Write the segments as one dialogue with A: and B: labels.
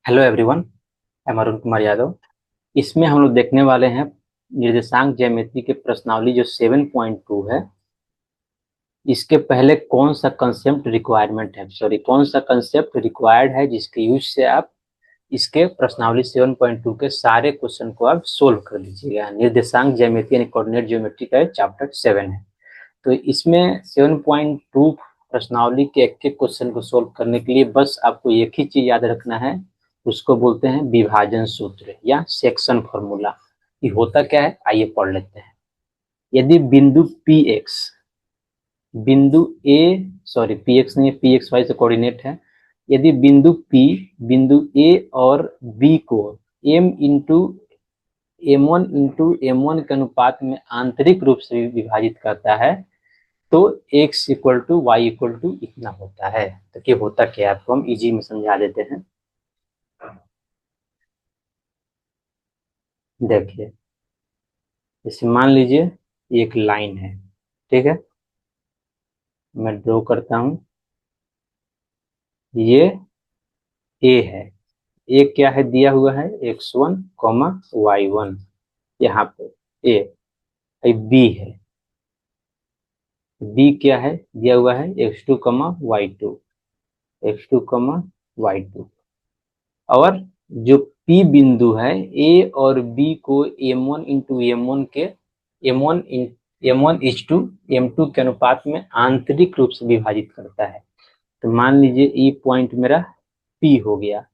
A: Hello everyone, मैं अरुण कुमार यादव। इसमें हम लोग देखने वाले हैं निर्देशांक ज्यामिति के प्रश्नावली जो 7.2 है। इसके पहले कौन सा कंसेप्ट रिक्वायरमेंट है, सॉरी कौन सा कंसेप्ट रिक्वायर्ड है जिसके यूज से आप इसके प्रश्नावली 7.2 के सारे क्वेश्चन को आप सोल्व कर लीजिएगा। निर्देशांक ज्यामिति यानी कोऑर्डिनेट ज्योमेट्री का चैप्टर 7 है। तो इसमें 7.2 प्रश्नावली के एक एक क्वेश्चन को सोल्व करने के लिए बस आपको एक ही चीज याद रखना है, उसको बोलते हैं विभाजन सूत्र या सेक्शन फॉर्मूला। ये होता क्या है, आइए पढ़ लेते हैं। यदि बिंदु पी एक्स, बिंदु ए, सॉरी पी एक्स नहीं है, पी एक्स वाई से कोऑर्डिनेट है। यदि बिंदु पी बिंदु ए और बी को एम इंटू एम वन के अनुपात में आंतरिक रूप से विभाजित करता है तो x equal to Y equal to इतना होता है। तो ये होता क्या है आपको हम इजी में समझा देते हैं। देखिए, जैसे मान लीजिए एक लाइन है, ठीक है, मैं ड्रॉ करता हूं। ये a है, a क्या है दिया हुआ है, x1 कॉमा y1, यहाँ पे a। b है, b क्या है दिया हुआ है, x2 comma y2, x2 comma y2। और जो P बिंदु है A और B को M1 इंटू एम वन के एम टू के अनुपात में आंतरिक रूप से विभाजित करता है। तो मान लीजिए ये पॉइंट मेरा P हो गया,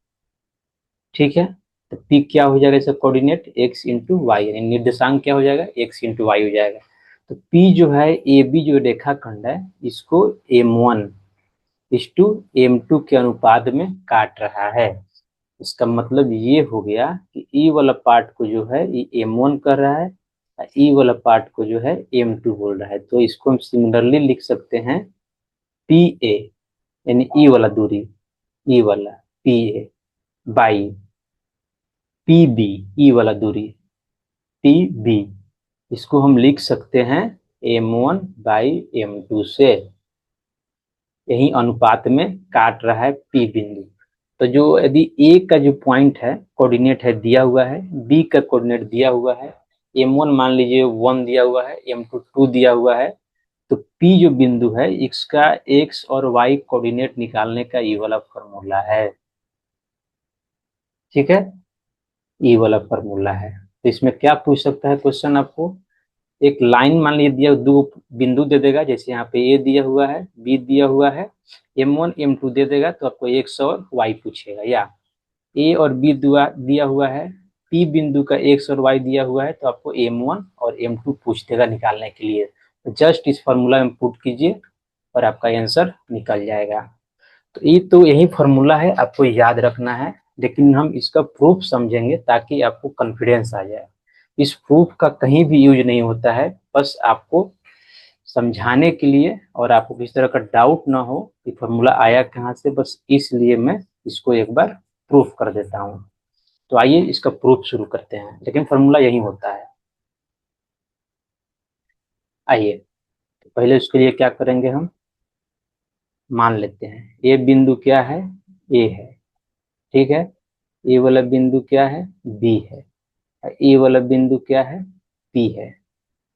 A: ठीक है। तो P क्या हो जाएगा, इसका कोऑर्डिनेट x इंटू वाई, यानी निर्देशांक क्या हो जाएगा, x इंटू वाई हो जाएगा। तो P जो है ए बी जो रेखाखंड है इसको M1 इस टू एम टू के अनुपात में काट रहा है। इसका मतलब ये हो गया कि ई वाला पार्ट को जो है ये M1 कर रहा है, ई वाला पार्ट को जो है M2 बोल रहा है। तो इसको हम सिमिलरली लिख सकते हैं पी ए, यानी ई वाला दूरी, ई वाला P A by P B, E वाला दूरी पी बी, इसको हम लिख सकते हैं M1 बाई M2 से। यही अनुपात में काट रहा है P बिंदु। तो जो यदि ए का जो पॉइंट है कोऑर्डिनेट है दिया हुआ है, बी का कोऑर्डिनेट दिया हुआ है, M1 मान लीजिए 1 दिया हुआ है, M2 2 दिया हुआ है। तो P जो बिंदु है इसका x और y कोऑर्डिनेट निकालने का ये वाला फॉर्मूला है, ठीक है। ये वाला फॉर्मूला है। तो इसमें क्या पूछ सकता है क्वेश्चन आपको, एक लाइन मान लीजिए दिया, दो बिंदु दे देगा, जैसे यहाँ पे ए दिया हुआ है, बी दिया हुआ है, M1 M2 दे देगा तो आपको एक्स और वाई पूछेगा। या ए और बी दिया हुआ है, पी बिंदु का एक्स और वाई दिया हुआ है तो आपको M1 और M2 पूछ देगा निकालने के लिए। तो जस्ट इस फॉर्मूला में पुट कीजिए और आपका आंसर निकल जाएगा। तो ये तो यही फॉर्मूला है, आपको याद रखना है। लेकिन हम इसका प्रूफ समझेंगे ताकि आपको कॉन्फिडेंस आ जाए। इस प्रूफ का कहीं भी यूज नहीं होता है, बस आपको समझाने के लिए और आपको किसी तरह का डाउट ना हो कि फॉर्मूला आया कहाँ से, बस इसलिए मैं इसको एक बार प्रूफ कर देता हूँ। तो आइए इसका प्रूफ शुरू करते हैं, लेकिन फॉर्मूला यही होता है। आइए, तो पहले उसके लिए क्या करेंगे, हम मान लेते हैं ए बिंदु क्या है, ए है, ठीक है। ए वाला बिंदु क्या है, बी है। ए वाला बिंदु क्या है, पी है।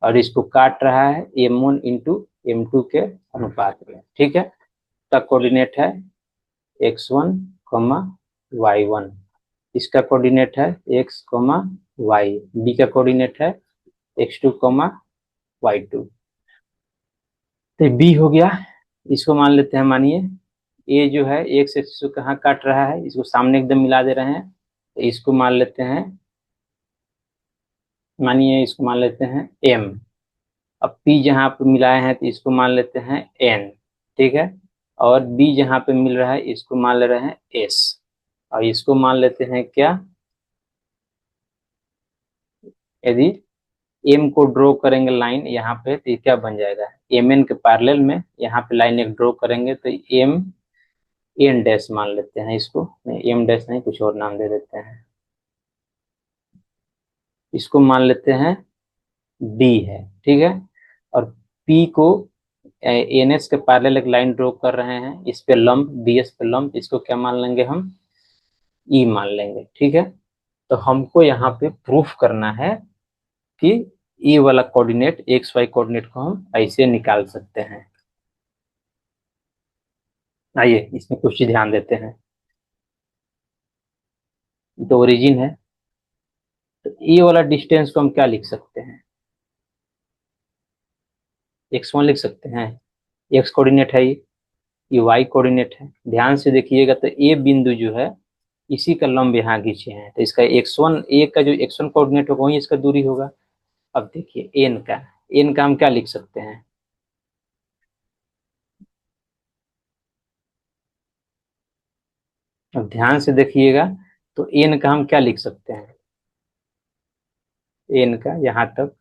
A: और इसको काट रहा है M1 इंटू M2 के अनुपात में, ठीक है। इसका कोऑर्डिनेट है x1 कॉमा y1, इसका कोऑर्डिनेट है x कॉमा y, बी का कोऑर्डिनेट है x2 कॉमा y2। तो बी हो गया। इसको मान लेते हैं, मानिए ए जो है x एक्सिस को कहाँ काट रहा है, इसको सामने एकदम मिला दे रहे हैं। तो इसको मान लेते हैं, मानिए इसको मान लेते हैं m। अब P जहाँ पे मिलाए हैं तो इसको मान लेते हैं N, ठीक है। और B जहाँ पे मिल रहा है इसको मान ले रहे हैं S। और इसको मान लेते हैं क्या, यदि M को ड्रॉ करेंगे लाइन यहाँ पे तो ये क्या बन जाएगा, MN के पैरेलल में यहाँ पे लाइन एक ड्रॉ करेंगे तो M N डैश मान लेते हैं इसको, नहीं M डैश नहीं, कुछ और नाम दे देते हैं। इसको मान लेते हैं D है, ठीक है। और P को NS के पैरेलल एक लाइन ड्रॉ कर रहे हैं, इस पे लंब, DS पे लंब, इसको क्या मान लेंगे हम, ई मान लेंगे, ठीक है। तो हमको यहाँ पे प्रूफ करना है कि ई वाला कोऑर्डिनेट, एक्स वाई कोऑर्डिनेट को हम ऐसे निकाल सकते हैं। आइए इसमें कुछ ध्यान देते हैं। जो ओरिजिन है, तो ये वाला डिस्टेंस को हम क्या लिख सकते हैं, x1 लिख सकते हैं। x कोऑर्डिनेट है, ये y कोऑर्डिनेट है। ध्यान से देखिएगा तो ए बिंदु जो है, इसी का लंब यहाँ खींचे हैं, तो इसका x1, ए का जो x1 कोऑर्डिनेट होगा वही इसका दूरी होगा। अब देखिए n का हम क्या लिख सकते हैं। अब ध्यान से देखिएगा, तो n का हम क्या लिख सकते हैं, n का यहाँ तक,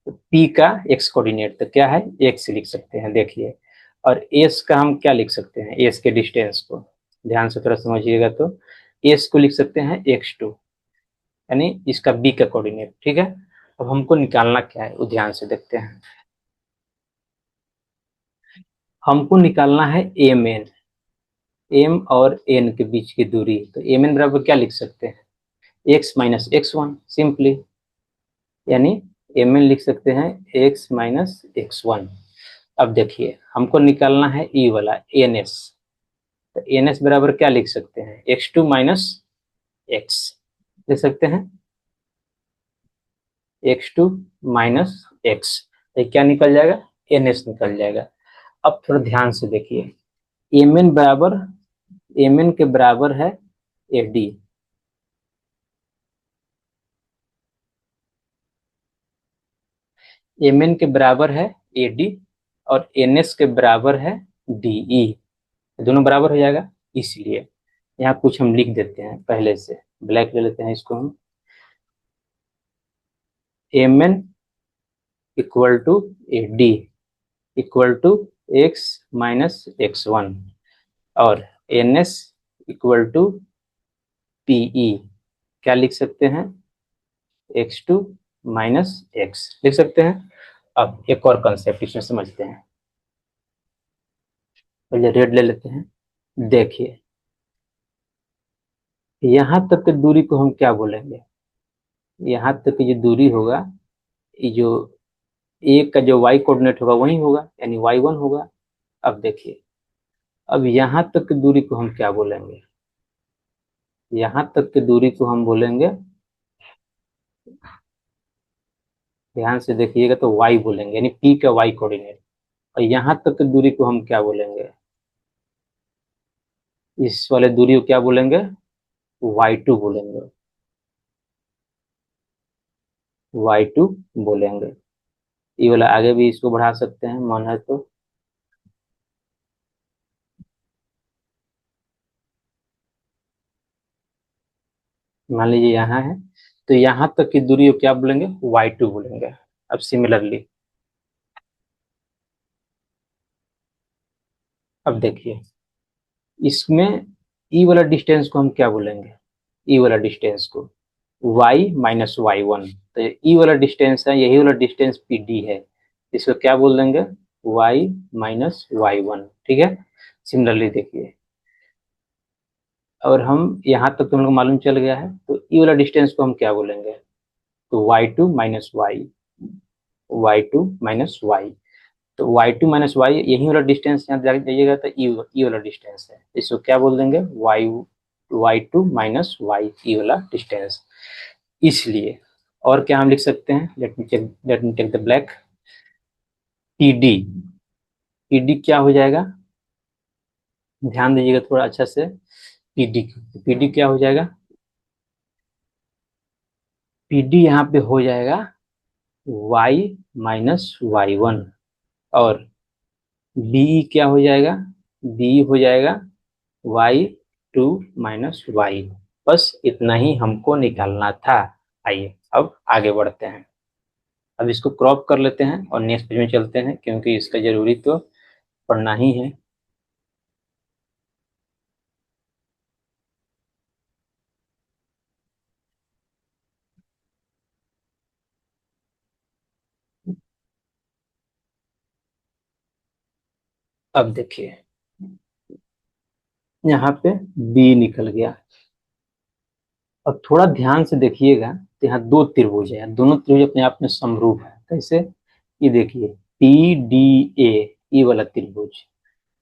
A: तो p का x कोऑर्डिनेट तो क्या है, x लिख सकते हैं, देखिए। और s का हम क्या लिख सकते हैं, s के डिस्टेंस को ध्यान से थोड़ा समझिएगा, तो s को लिख सकते हैं x2, यानी इसका b का कोऑर्डिनेट, ठीक है। अब हमको निकालना क्या है वो ध्यान से देखते हैं। हमको निकालना है एम एन, एम और एन के बीच की दूरी। तो एम एन बराबर क्या लिख सकते हैं, एक्स माइनस x1 सिंपली, यानी एम एन लिख सकते हैं x-x1। अब देखिए हमको निकालना है ई वाला एन एस, तो एन एस बराबर क्या लिख सकते हैं, x2 - x लिख सकते हैं, x2 - x। ये क्या निकल जाएगा, एन एस निकल जाएगा। अब थोड़ा ध्यान से देखिए, एम एन बराबर, एम एन के बराबर है ए डी, एम एन के बराबर है ए डी, और एन एस के बराबर है डीई, दोनों बराबर हो जाएगा। इसलिए यहाँ कुछ हम लिख देते हैं पहले से, ब्लैक ले लेते हैं इसको हम, M N equal to A D equal to x-x1, और N S equal to PE, क्या लिख सकते हैं, x2 - x लिख सकते हैं। अब एक और कंसेप्ट इसमें समझते हैं, पहले रेड ले लेते हैं। देखिए यहाँ तक की दूरी को हम क्या बोलेंगे, यहाँ तक की जो दूरी होगा, ये जो ए का जो y कोऑर्डिनेट होगा वही होगा, यानी y1 होगा। अब देखिए, अब यहाँ तक की दूरी को हम क्या बोलेंगे, यहाँ तक की दूरी को हम बोलेंगे, ध्यान से देखिएगा तो y बोलेंगे, यानी p का y कोऑर्डिनेट। और यहाँ तक की दूरी को हम क्या बोलेंगे, इस वाले दूरी को क्या बोलेंगे, y2 बोलेंगे, y2 बोलेंगे। ये वाला आगे भी इसको बढ़ा सकते हैं मन है तो। मान लीजिए यहाँ है, तो यहाँ तक की दूरी को क्या बोलेंगे, y2 बोलेंगे। अब सिमिलरली, अब देखिए इसमें ई वाला डिस्टेंस को हम क्या बोलेंगे, ई वाला डिस्टेंस को y-y1, तो ई वाला डिस्टेंस है, यही वाला डिस्टेंस पी डी है, इसको क्या बोल देंगे, y-y1, ठीक है। सिमिलरली देखिए, और हम यहाँ तक तो हम लोग मालूम चल गया है, तो ई वाला डिस्टेंस को हम क्या बोलेंगे, तो y2 - y, तो y2 - y यही वाला डिस्टेंस यहाँ जाइएगा तो ई वाला डिस्टेंस है, इसको क्या बोल देंगे, y2 - y, ई वाला डिस्टेंस। इसलिए और क्या हम लिख सकते हैं, let me take the black, P D, P D क्या हो जाएगा, ध्यान दीजिएगा थोड़ा अच्छा से, पी डी क्या हो जाएगा, पी डी यहाँ पे हो जाएगा y-y1, और बी क्या हो जाएगा, बी हो जाएगा y2 - y। बस इतना ही हमको निकालना था। आइए अब आगे बढ़ते हैं, अब इसको क्रॉप कर लेते हैं और नेक्स्ट पेज में चलते हैं, क्योंकि इसका जरूरी तो पढ़ना ही है। अब देखिए, यहाँ पे बी निकल गया। अब थोड़ा ध्यान से देखिएगा तो यहाँ दो त्रिभुज है, दोनों त्रिभुज अपने आप में समरूप है। कैसे? ये देखिए, पी डी ए, ये वाला त्रिभुज,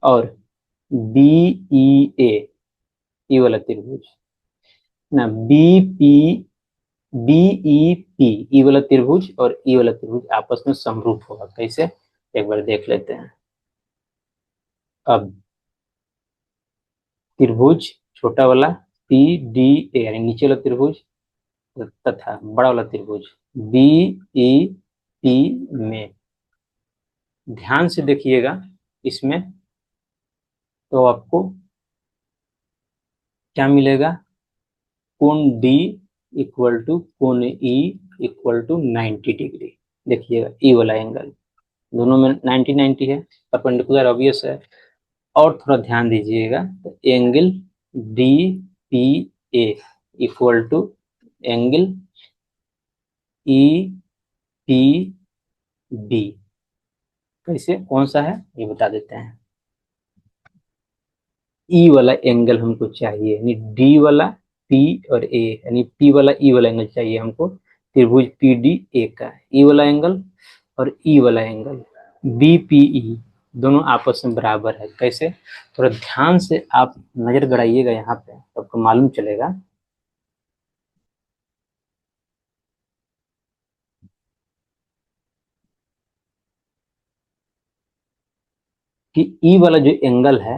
A: और बी ई ए, ये वाला त्रिभुज ना, B P, B E P, E वाला त्रिभुज और ई वाला त्रिभुज आपस में समरूप होगा। कैसे? एक बार देख लेते हैं। अब त्रिभुज छोटा वाला पी डी ए, यानी नीचे वाला त्रिभुज, तथा बड़ा वाला त्रिभुज बी ई पी में, ध्यान से देखिएगा इसमें, तो आपको क्या मिलेगा? कोण डी इक्वल टू कोण ई इक्वल टू 90 डिग्री। देखिएगा ई वाला एंगल, दोनों में 90-90 है, परपेंडिकुलर ऑब्वियस है। और थोड़ा ध्यान दीजिएगा, तो angle D P A equal to angle E P B. कैसे, कौन सा है ये बता देते हैं। ई वाला एंगल हमको चाहिए, यानी डी वाला पी और ए, यानी पी वाला ई वाला एंगल चाहिए हमको, त्रिभुज पी डी ए का ई वाला एंगल, और ई वाला एंगल बी पी ई, दोनों आपस में बराबर है। कैसे? थोड़ा ध्यान से आप नजर गड़ाइएगा यहाँ पे, तो आपको मालूम चलेगा। कि ई वाला जो एंगल है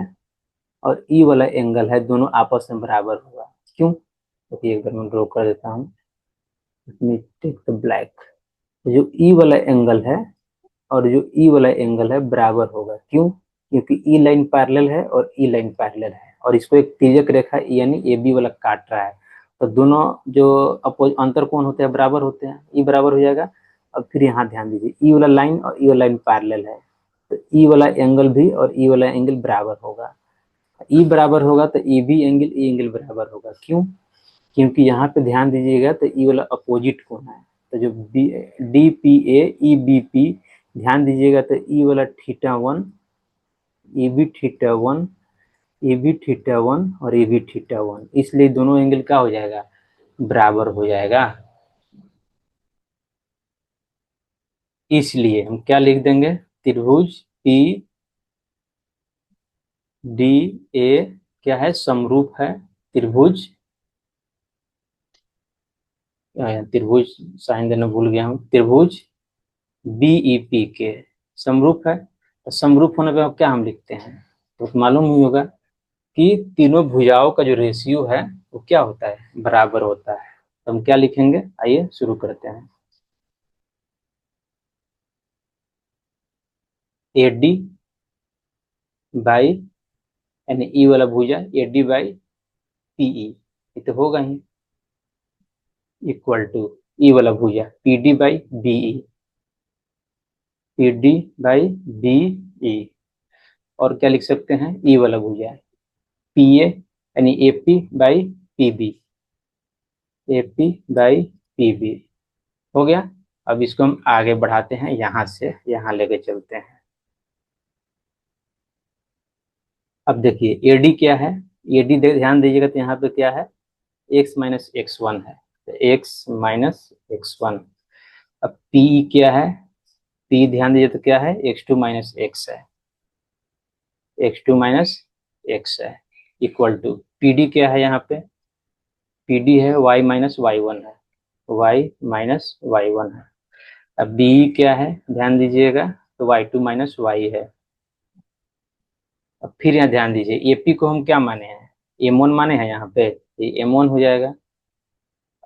A: और ई वाला एंगल है, दोनों आपस में बराबर होगा। क्यों? तो एक बार मैं ड्रॉ कर देता हूँ, टेक द ब्लैक। जो ई वाला एंगल है और जो ई वाला एंगल है बराबर होगा। क्यों? क्योंकि ई लाइन पैरेलल है और ई लाइन पैरेलल है, और इसको एक तिर्यक रेखा यानी ए बी वाला काट रहा है, तो दोनों जो अपोज अंतर कोण होते हैं बराबर होते हैं, ई बराबर हो जाएगा। अब फिर यहाँ ध्यान दीजिए, ई वाला लाइन और ई वाला लाइन पैरेलल है, तो ई वाला एंगल भी और ई वाला एंगल बराबर होगा। ई बराबर होगा तो ई एंगल बराबर होगा। क्यों? क्योंकि यहाँ पे ध्यान दीजिएगा, तो ई वाला अपोजिट कोण है, तो जो D P A E B P, ध्यान दीजिएगा, तो ई वाला θ1, ए बी θ1, ए बी θ1 और ए बी θ1, इसलिए दोनों एंगल क्या हो जाएगा? बराबर हो जाएगा। इसलिए हम क्या लिख देंगे? त्रिभुज पी डी ए क्या है? समरूप है। त्रिभुज, त्रिभुज साइन देना भूल गया हूँ, त्रिभुज बीईपी के समरूप है। तो समरूप होने पे क्या हम लिखते हैं? तो मालूम ही होगा कि तीनों भुजाओं का जो रेशियो है वो क्या होता है? बराबर होता है। तो हम क्या लिखेंगे? आइए शुरू करते हैं। ए डी बाई, यानी ई वाला भुजा ए डी बाई पीई, ये तो होगा ही, इक्वल टू ई वाला भुजा P D by BE, P D by BE. और क्या लिख सकते हैं? ई वाला भुजा पी ए, यानी A P by P B, A P by P B. हो गया। अब इसको हम आगे बढ़ाते हैं, यहां से यहां लेके चलते हैं। अब देखिए एडी क्या है? एडी ध्यान दीजिएगा, तो यहाँ पे क्या है? x माइनस एक्स वन है, तो x माइनस एक्स वन। अब पी क्या है? पी ध्यान दीजिए, तो क्या है? x2 माइनस एक्स है, x2 माइनस एक्स है, इक्वल टू पी डी क्या है? यहाँ पे पी डी है y माइनस वाई वन है, y माइनस वाई वन है। अब बी क्या है? ध्यान दीजिएगा, तो y2 माइनस वाई है। अब फिर यहाँ ध्यान दीजिए, एपी को हम क्या माने हैं? m1 माने हैं, यहाँ पे ये m1 हो जाएगा।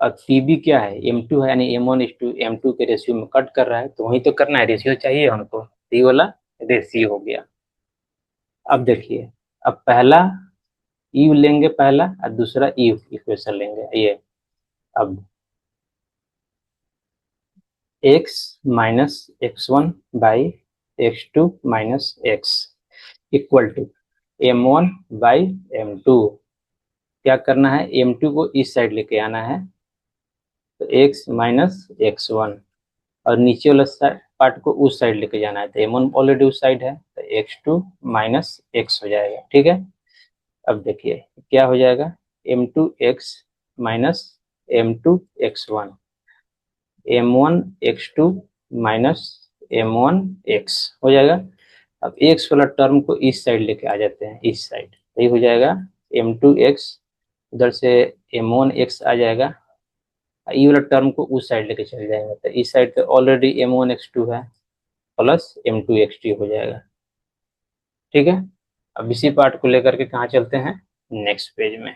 A: अब पीबी क्या है? m2 है, यानी m1 इस टू m2 के रेशियो में कट कर रहा है, तो वही तो करना है, रेशियो चाहिए हमको, तो ये वाला रेशियो हो गया। अब देखिए, अब पहला ई लेंगे पहला, और दूसरा ई इक्वेशन लेंगे। ये अब x minus X one by x2 minus X equal to m1 by m2। क्या करना है? m2 को इस साइड लेके आना है, तो x माइनस एक्स वन, और नीचे वाला पार्ट को उस साइड लेके जाना है, तो m1 ऑलरेडी उस साइड है, तो x2 माइनस एक्स हो जाएगा। ठीक है। अब देखिए क्या हो जाएगा, m2x minus m2x1, m1x2 minus m1x हो जाएगा। अब x वाला टर्म को इस साइड लेके आ जाते हैं, इस साइड, तो ये हो जाएगा m2x, उधर से m1x आ जाएगा, ये वाला टर्म को उस साइड लेके चले जाएंगे, तो इस साइड तो ऑलरेडी m1x2 है, प्लस m2x2 हो जाएगा। ठीक है, अब इसी पार्ट को लेकर के कहाँ चलते हैं, नेक्स्ट पेज में।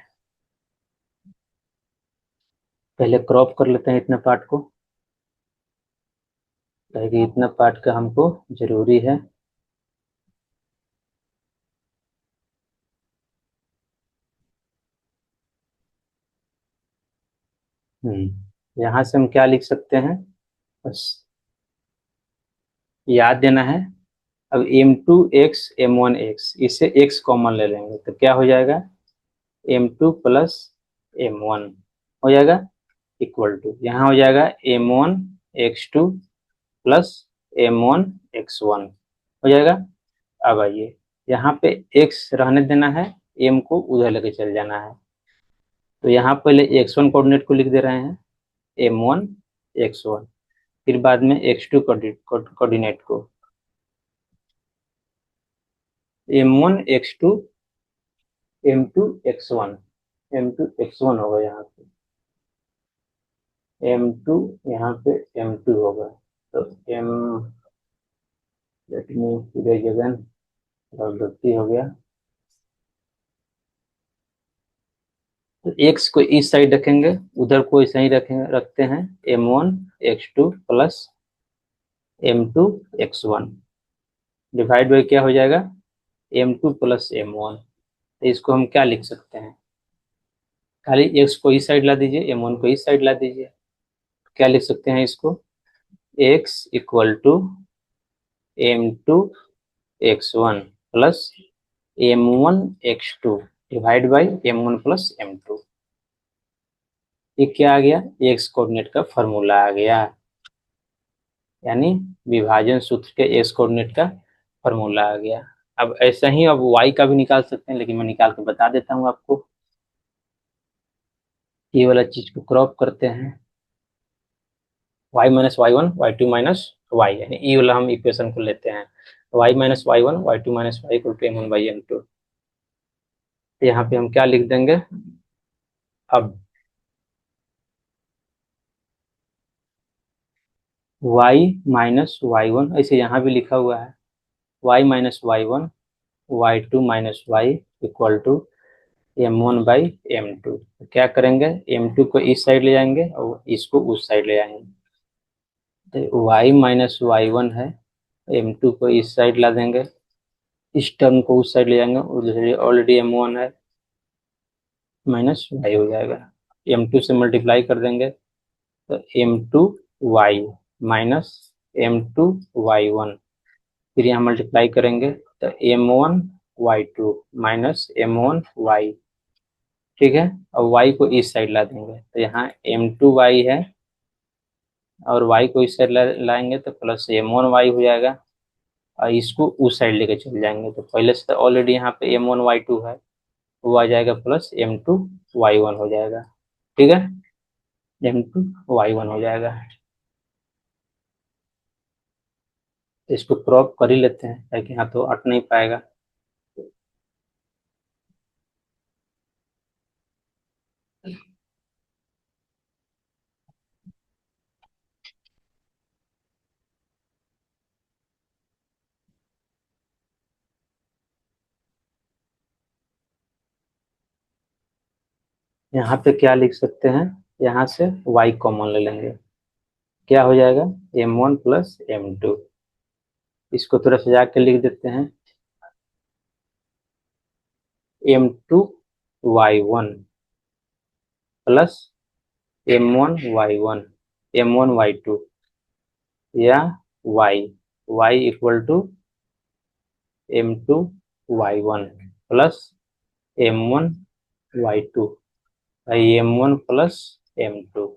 A: पहले क्रॉप कर लेते हैं इतना पार्ट को, ताकि इतना पार्ट का हमको जरूरी है। यहाँ से हम क्या लिख सकते हैं, बस याद देना है। अब m2x m1x, इससे x कॉमन ले लेंगे तो क्या हो जाएगा, m2 प्लस m1 हो जाएगा, इक्वल टू यहाँ हो जाएगा m1x2 प्लस m1x1 हो जाएगा। अब आइए यहाँ पे x रहने देना है, m को उधर लेके चल जाना है, तो यहाँ पहले x1 कोऑर्डिनेट को लिख दे रहे हैं, m1 x1, फिर बाद में x2 कोऑर्डिनेट को m1 x2 m2 x1, m2 x1 होगा यहाँ पे, m2 यहाँ पे m2 होगा, तो m, let me erase again, गलती हो गया, तो x को इस साइड रखेंगे, उधर को ऐसे ही रखेंगे, रखते हैं m1 x2 plus m2 x1 divide by क्या हो जाएगा, m2 प्लस m1, तो इसको हम क्या लिख सकते हैं, खाली x को इस साइड ला दीजिए, m1 को इस साइड ला दीजिए, क्या लिख सकते हैं इसको, x equal to m2 x1 plus m1 x2 divide by m1 plus m2, ये क्या आ गया, x कोऑर्डिनेट का फॉर्मूला आ गया, यानी विभाजन सूत्र के x कोऑर्डिनेट का फॉर्मूला आ गया। अब ऐसा ही अब y का भी निकाल सकते हैं, लेकिन मैं निकाल के बता देता हूँ आपको। ये वाला चीज को क्रॉप करते हैं, y minus Y one Y two minus Y, यानी ये वाला हम इक्वेशन को लेते हैं, y minus Y one Y two minus Y equal to m1 by m2, तो यहाँ पे हम क्या लिख देंगे, अब y माइनस वाई वन, ऐसे यहाँ भी लिखा हुआ है, y minus Y one Y two minus Y equal to m1 by m2, क्या करेंगे, m2 को इस साइड ले जाएंगे और इसको उस साइड ले जाएंगे, तो y माइनस वाई वन है, m2 को इस साइड ला देंगे, इस टर्म को उस साइड ले जाएंगे, और ऑलरेडी m1 है, माइनस वाई हो जाएगा, m2 से मल्टीप्लाई कर देंगे, तो m2 Y minus m2 Y one, फिर यहाँ मल्टीप्लाई करेंगे तो m1 Y two minus m1 Y, ठीक है, और y को इस साइड ला देंगे, तो यहाँ m2 वाई है, और y को इस साइड लाएंगे तो प्लस m1 वाई हो जाएगा, और इसको उस साइड लेके चले जाएंगे, तो पहले से तो ऑलरेडी यहाँ पे m1 वाई टू है, वो आ जाएगा प्लस m2 वाई वन हो जाएगा, ठीक है, m2 वाई वन हो जाएगा। तो इसको क्रॉप कर ही लेते हैं, ताकि यहाँ तो अट नहीं पाएगा। यहाँ पे क्या लिख सकते हैं, यहाँ से y कॉमन ले लेंगे, क्या हो जाएगा, m1 प्लस m2, इसको थोड़ा सजा के लिख देते हैं, m2 y1 plus m1 y1 m1 y2, या y y equal to m2 y1 plus m1 y2 m1 plus m2,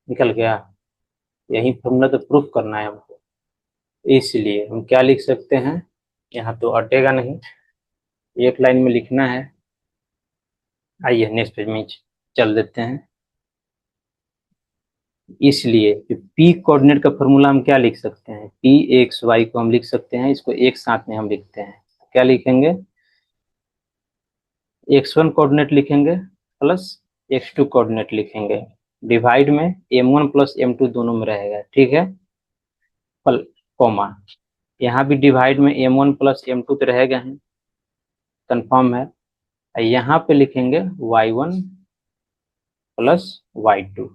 A: निकल गया, यही फॉर्मूला तो प्रूफ करना है हमको, इसलिए हम क्या लिख सकते हैं, यहाँ तो अटेगा नहीं, एक लाइन में लिखना है। आइए नेक्स्ट पेज में चल देते हैं। इसलिए पी कोऑर्डिनेट का फॉर्मूला हम क्या लिख सकते हैं, पी एक्स वाई को हम लिख सकते हैं, इसको एक साथ में हम लिखते हैं। क्या लिखेंगे, x1 कोऑर्डिनेट लिखेंगे प्लस x2 कोऑर्डिनेट लिखेंगे, डिवाइड में m1 प्लस m2 दोनों में रहेगा, ठीक है, पल कॉमा, यहाँ भी डिवाइड में m1 प्लस m2 तो रहेगा ही, कंफर्म है। यहाँ पे लिखेंगे y1 प्लस y2।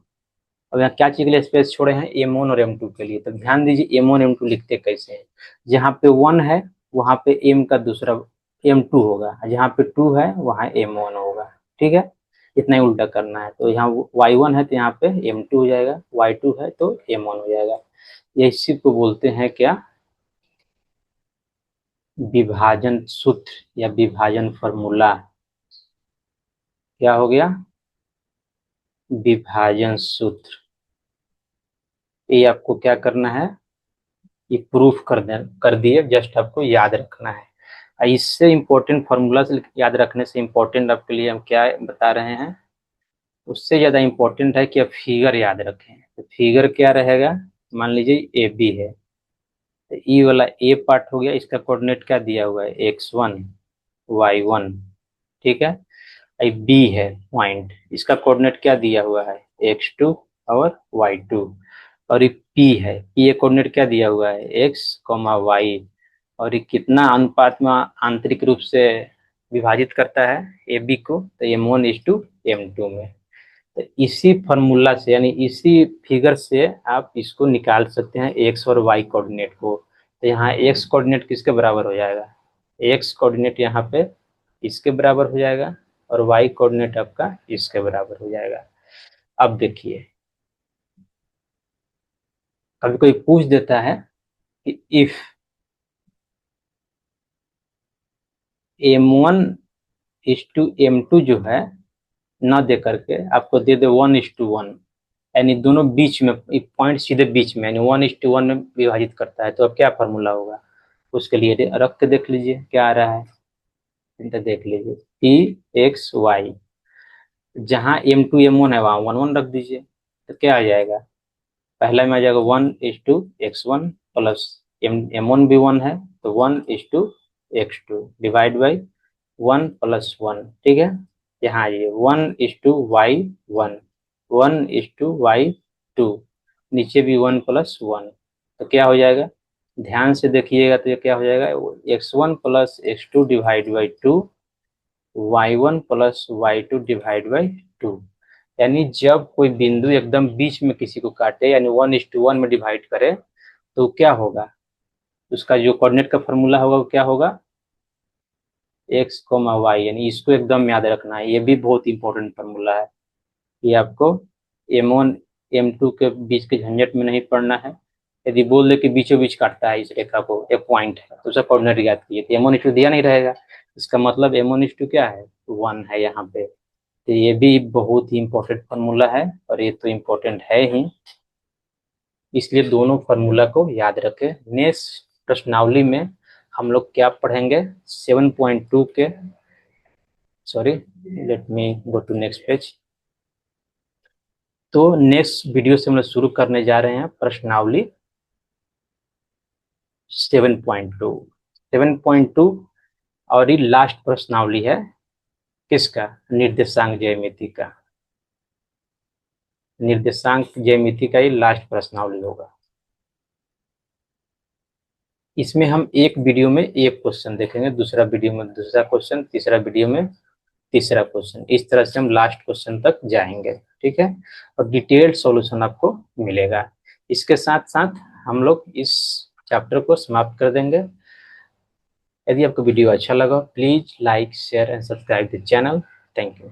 A: अब यहाँ क्या चीज के लिए स्पेस छोड़े हैं, m1 और m2 के लिए, तो ध्यान दीजिए m1 m2 लिखते कैसे हैं। जहाँ पे 1 है वहाँ पे m का दूसरा m2 होगा, जहाँ पे 2 है वहाँ m1 होगा, ठीक है, इतना ही उल्टा करना है। तो यहाँ y1 है तो यहाँ पे m2 हो जाएगा, y2 है तो m1 हो जाएगा। ये इसी को बोलते हैं क्या, विभाजन सूत्र या विभाजन फॉर्मूला। क्या हो गया, विभाजन सूत्र। ये आपको क्या करना है, ये प्रूफ कर दिए, जस्ट आपको याद रखना है। इससे इम्पोर्टेंट फार्मूला से याद रखने से इम्पोर्टेंट आपके लिए हम क्या बता रहे हैं, उससे ज़्यादा इम्पोर्टेंट है कि आप फिगर याद रखें। तो फिगर क्या रहेगा, मान लीजिए ए बी है, तो ई वाला ए पार्ट हो गया, इसका कोऑर्डिनेट क्या दिया हुआ है, x1 y1, ठीक है। बी है पॉइंट, इसका कोऑर्डिनेट क्या दिया हुआ है, x2 और y2। और ये पी है, पी ए कोऑर्डिनेट क्या दिया हुआ है, एक्स कॉमा वाई। और ये कितना अनुपात में आंतरिक रूप से विभाजित करता है ए बी को, तो m1:m2 में। तो इसी फॉर्मूला से यानी इसी फिगर से आप इसको निकाल सकते हैं एक्स और वाई कोऑर्डिनेट को। तो यहाँ एक्स कोऑर्डिनेट किसके बराबर हो जाएगा, एक्स कोऑर्डिनेट यहाँ पे इसके बराबर हो जाएगा और वाई कोऑर्डिनेट आपका इसके बराबर हो जाएगा। अब देखिए, कभी कोई पूछ देता है कि इफ m1:m2 जो है न दे करके आपको दे दे 1:1, यानी दोनों बीच में, पॉइंट सीधे बीच में, यानी 1:1 में विभाजित करता है, तो अब क्या फॉर्मूला होगा, उसके लिए रख के देख लीजिए क्या आ रहा है। तो देख लीजिए पी एक्स वाई, जहाँ m2 m1 है वहाँ 1 1 रख दीजिए, तो क्या आ जाएगा, पहला में आ जाएगा 1:x1 प्लस m1 भी 1 है तो 1:x2 डिवाइड बाई 1+1, ठीक है। यहाँ आइए 1:y1, 1:y2, नीचे भी 1+1, तो क्या हो जाएगा, ध्यान से देखिएगा तो ये क्या हो जाएगा, x1 plus x2 divide by 2, y1 plus y2 divide by 2। यानी जब कोई बिंदु एकदम बीच में किसी को काटे यानी 1:1 में डिवाइड करे, तो क्या होगा, उसका जो कोऑर्डिनेट का फॉर्मूला होगा वो क्या होगा, एक्स कोमा वाई, यानी इसको एकदम याद रखना है, ये भी बहुत इंपॉर्टेंट फार्मूला है। ये आपको m1 m2 के बीच के झंझट में नहीं पड़ना है। यदि बोल दे कि बीचों बीच काटता है इस रेखा को, एक पॉइंट है तो उसका कोऑर्डिनेट याद कीजिए, तो m1:2 दिया नहीं रहेगा, इसका मतलब m1:2 क्या है, 1 है यहाँ पे। तो ये भी बहुत ही इंपॉर्टेंट फार्मूला है और ये तो इम्पोर्टेंट है ही, इसलिए दोनों फार्मूला को याद रखें। नेक्स्ट प्रश्नावली में हम लोग क्या पढ़ेंगे, 7.2 के, sorry let me go to next page. तो नेक्स्ट वीडियो से हम लोग शुरू करने जा रहे हैं प्रश्नावली 7.2। 7.2 और ये लास्ट प्रश्नावली है किसका, निर्देशांक ज्यामिति का, निर्देशांक ज्यामिति का ये लास्ट प्रश्नावली होगा। इसमें हम एक वीडियो में एक क्वेश्चन देखेंगे, दूसरा वीडियो में दूसरा क्वेश्चन, तीसरा वीडियो में तीसरा क्वेश्चन, इस तरह से हम लास्ट क्वेश्चन तक जाएंगे, ठीक है, और डिटेल्ड सॉल्यूशन आपको मिलेगा। इसके साथ साथ हम लोग इस चैप्टर को समाप्त कर देंगे। यदि आपको वीडियो अच्छा लगा please like share and subscribe the channel. Thank you.